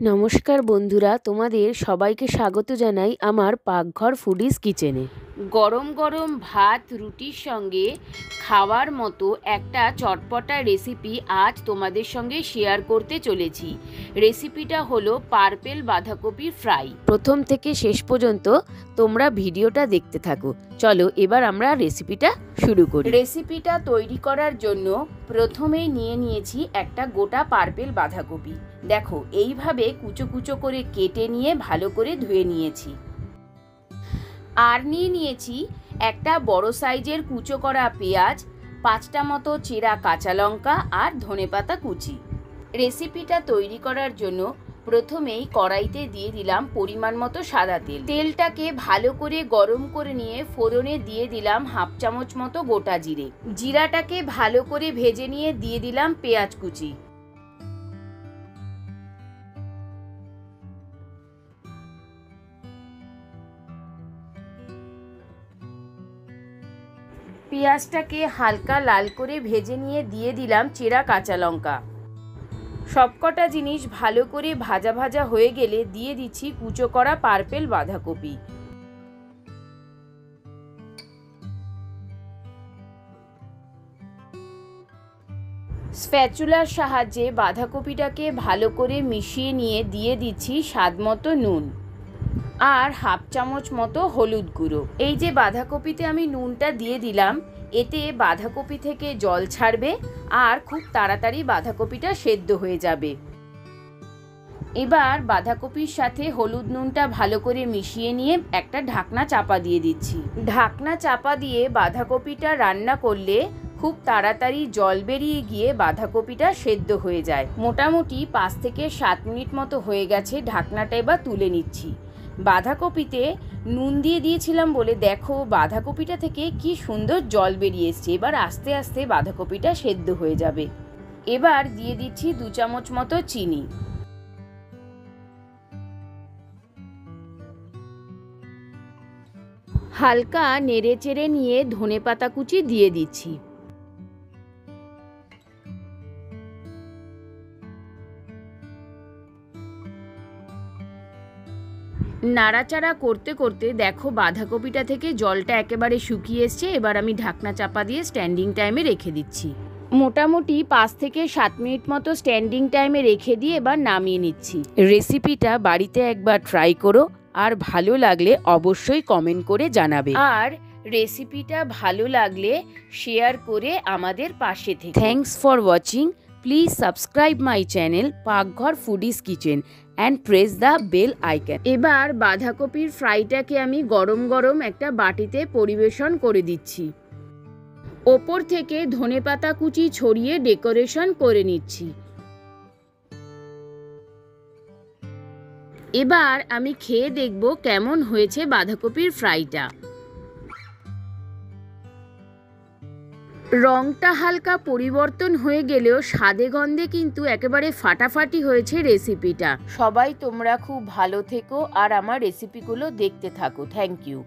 নমস্কার বন্ধুরা, তোমাদের সবাইকে স্বাগত জানাই আমার পাকঘর ফুডিজ কিচেনে। গরম গরম ভাত রুটির সঙ্গে খাওয়ার মতো একটা চটপটা রেসিপি আজ তোমাদের সঙ্গে শেয়ার করতে চলেছি। রেসিপিটা হলো পার্পেল বাঁধাকপির ফ্রাই। প্রথম থেকে শেষ পর্যন্ত তোমরা ভিডিওটা দেখতে থাকো। চলো এবার আমরা রেসিপিটা শুরু করি। রেসিপিটা তৈরি করার জন্য প্রথমেই নিয়ে নিয়েছি একটা গোটা পার্পেল বাঁধাকপি। দেখো এইভাবে কুচো কুচো করে কেটে নিয়ে ভালো করে ধুয়ে নিয়েছি। আর নিয়ে নিয়েছি একটা বড় সাইজের কুচো করা পেঁয়াজ, 5টা মতো চেরা কাঁচা লঙ্কা আর ধনেপাতা কুচি। রেসিপিটা তৈরি করার জন্য প্রথমেই কড়াইতে দিয়ে দিলাম পরিমাণ মতো সাদা তেল। তেলটাকে ভালো করে গরম করে নিয়ে ফোড়নে দিয়ে দিলাম 1/2 চামচ মতো গোটা জিরে। জিরাটাকে ভালো করে ভেজে নিয়ে দিয়ে দিলাম পেঁয়াজ কুচি। পেঁয়াজটাকে হালকা লাল করে ভেজে নিয়ে দিয়ে দিলাম চেরা কাঁচা লঙ্কা। সবকটা জিনিস ভালো করে ভাজা ভাজা হয়ে গেলে দিয়ে দিচ্ছি কুচো করা পার্পেল বাঁধাকপি। স্প্যাচুলার সাহায্যে বাঁধাকপিটাকে ভালো করে মিশিয়ে নিয়ে দিয়ে দিচ্ছি স্বাদ মতো নুন আর 1/2 চামচ মতো হলুদ গুঁড়ো। এই যে বাঁধাকপিতে আমি নুনটা দিয়ে দিলাম, এতে বাঁধাকপি থেকে জল ছাড়বে আর খুব তাড়াতাড়ি বাঁধাকপিটা সেদ্ধ হয়ে যাবে। এবার বাঁধাকপির সাথে হলুদ নুনটা ভালো করে মিশিয়ে নিয়ে একটা ঢাকনা চাপা দিয়ে দিচ্ছি। ঢাকনা চাপা দিয়ে বাঁধাকপিটা রান্না করলে খুব তাড়াতাড়ি জল বেরিয়ে গিয়ে বাঁধাকপিটা সেদ্ধ হয়ে যায়। মোটামুটি 5 থেকে 7 মিনিট মতো হয়ে গেছে। ঢাকনাটা এবার তুলে নিচ্ছি। বাঁধাকপিতে নুন দিয়ে দিয়েছিলাম বলে দেখো বাঁধাকপিটা থেকে কি সুন্দর জল বেরিয়ে এসছে। এবার আস্তে আস্তে বাঁধাকপিটা সেদ্ধ হয়ে যাবে। এবার দিয়ে দিচ্ছি 2 চামচ মতো চিনি। হালকা নেড়ে চেড়ে নিয়ে ধনেপাতা কুচি দিয়ে দিচ্ছি। নাড়াচাড়া করতে করতে দেখো বাঁধাকপিটা থেকে জলটা একেবারে শুকিয়ে এসছে। এবার আমি ঢাকনা চাপা দিয়ে স্ট্যান্ডিং টাইমে রেখে দিচ্ছি। মোটামুটি 5 থেকে 7 মিনিট মতো স্ট্যান্ডিং টাইমে রেখে দিয়ে এবার নামিয়ে নিচ্ছি। রেসিপিটা বাড়িতে একবার ট্রাই করো আর ভালো লাগলে অবশ্যই কমেন্ট করে জানাবে। আর রেসিপিটা ভালো লাগলে শেয়ার করে আমাদের পাশে থেকে। Thanks for watching. Please subscribe my channel Pakghar foodies kitchen and press the bell icon. এবার বাঁধাকপির ফ্রাইটাকে আমি গরম গরম একটা বাটিতে পরিবেশন করে দিচ্ছি। ওপর থেকে ধনেপাতা কুচি ছড়িয়ে ডেকোরেশন করে নিচ্ছি। এবার আমি খেয়ে দেখব কেমন হয়েছে বাঁধাকপির ফ্রাইটা। রংটা হালকা পরিবর্তন হয়ে গেলেও স্বাদে গন্ধে কিন্তু একেবারে ফাটাফাটি হয়েছে রেসিপিটা। সবাই তোমরা খুব ভালো থেকো আর আমার রেসিপিগুলো দেখতে থাকো। Thank you.